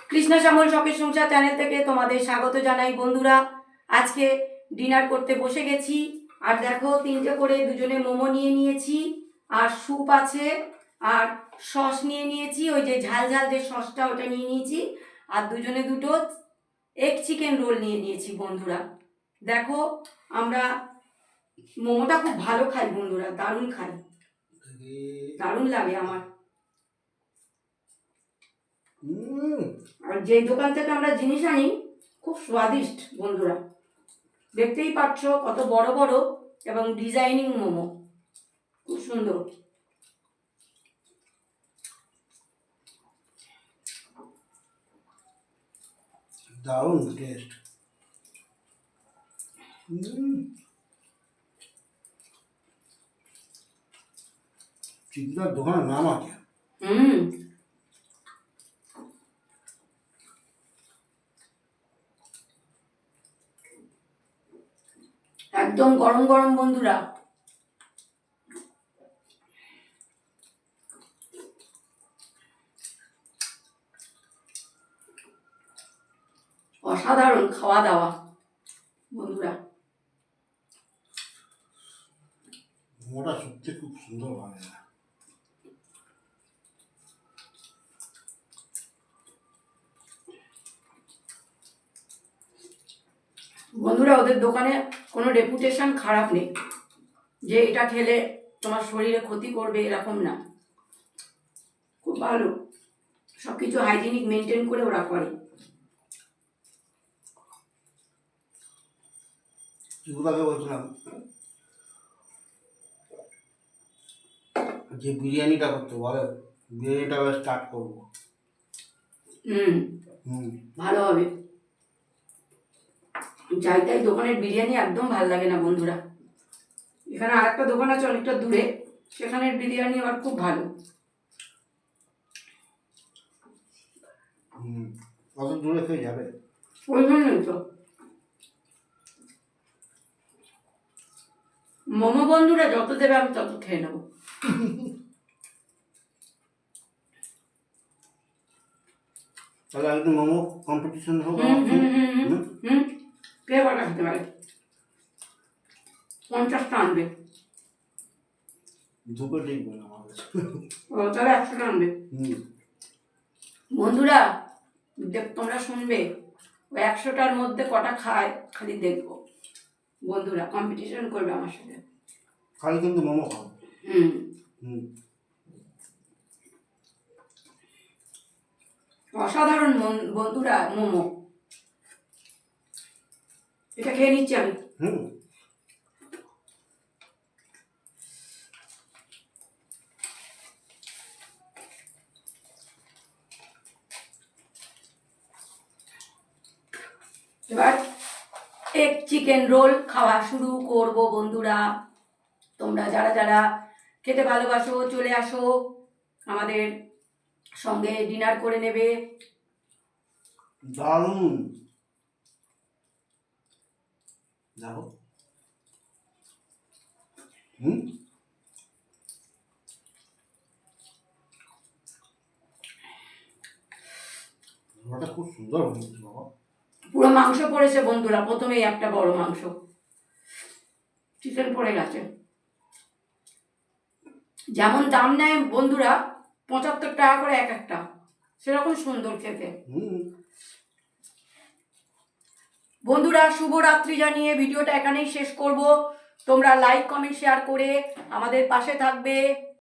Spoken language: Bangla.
কৃষ্ণা শ্যামল শখের সংসার চ্যানেল থেকে তোমাদের স্বাগত জানাই বন্ধুরা। আজকে ডিনার করতে বসে গেছি। আর দেখো, তিনটে করে দুজনে মোমো নিয়ে নিয়েছি, আর স্যুপ আছে, আর সস নিয়ে নিয়েছি, ওই যে ঝাল ঝাল যে সসটা ওটা নিয়ে নিয়েছি, আর দুজনে দুটো এগ চিকেন রোল নিয়ে নিয়েছি বন্ধুরা। দেখো, আমরা মোমোটা খুব ভালো খাই বন্ধুরা, দারুণ খাই, দারুণ লাগে আমার। আর যে দোকান থেকে আমরা জিনিস আনি খুব স্বাদিষ্ট বন্ধুরা, দেখতেই পাচ্ছ কত বড় বড় এবং ডিজাইনিং মোমো, খুব সুন্দর। দারুণ টেস্ট। চিৎকার দোকানের নাম আছে। একদম গরম গরম বন্ধুরা। অসাধারণ খাওয়া দাওয়া বন্ধুরা। মোমোটা সত্যি খুব সুন্দর বানায়। বন্ধুরা, ওদের দোকানে কোনো রেপুটেশন খারাপ নেই যে এটা খেলে তোমার শরীরে ক্ষতি করবে, এরকম না, খুব ভালো, সব কিছু হাইজিনিক মেনটেন করে ওরা করে। এগুলোকে বলছিলাম যে বিরিয়ানিটা করতে বলে, বিরিয়ানিটা স্টার্ট করবো। ভালো হবে। যাই তাই দোকানের বিরিয়ানি একদম ভালো লাগে না বন্ধুরা। এখানে আরেকটা দোকান আছে অনেকটা দূরে, সেখানের বিরিয়ানি আবার খুব ভালো। কত দূরে খেয়ে যাবে? ওই জন্যই তো মোমো বন্ধুরা যত দেবে আমি তত খেয়ে নেবো। তাহলে একদিন মোমো কম্পিটিশন হোক। কে কটা খেতে পারে? 50টা আনবে। দুটো দেখবে না আমার কাছে। ও তাহলে 100টা আনবে। বন্ধুরা তোমরা শুনবে, ওই 100টার মধ্যে কটা খায় খালি দেখবো। বন্ধুরা কম্পিটিশন করবে আমার সাথে। খালি কিন্তু মোমো খাও। অসাধারণ বন্ধুরা মোমো। এটা খেয়ে নিচ্ছি আমি। এবার এগ চিকেন রোল খাওয়া শুরু করব বন্ধুরা। তোমরা যারা যারা খেতে ভালোবাসো চলে আসো, আমাদের সঙ্গে ডিনার করে নেবে। দারুণ। দেখো ওটা খুব সুন্দর হয়েছে বাবা। পুরো মাংস পড়েছে বন্ধুরা, প্রথমেই একটা বড় মাংস চিকেন পড়ে গেছে। যেমন দাম নেয় বন্ধুরা, 75 টাকা করে এক একটা, সেরকম সুন্দর খেতে। বন্ধুরা শুভরাত্রি জানিয়ে ভিডিওটা এখানেই শেষ করব। তোমরা লাইক কমেন্ট শেয়ার করে আমাদের পাশে থাকবে।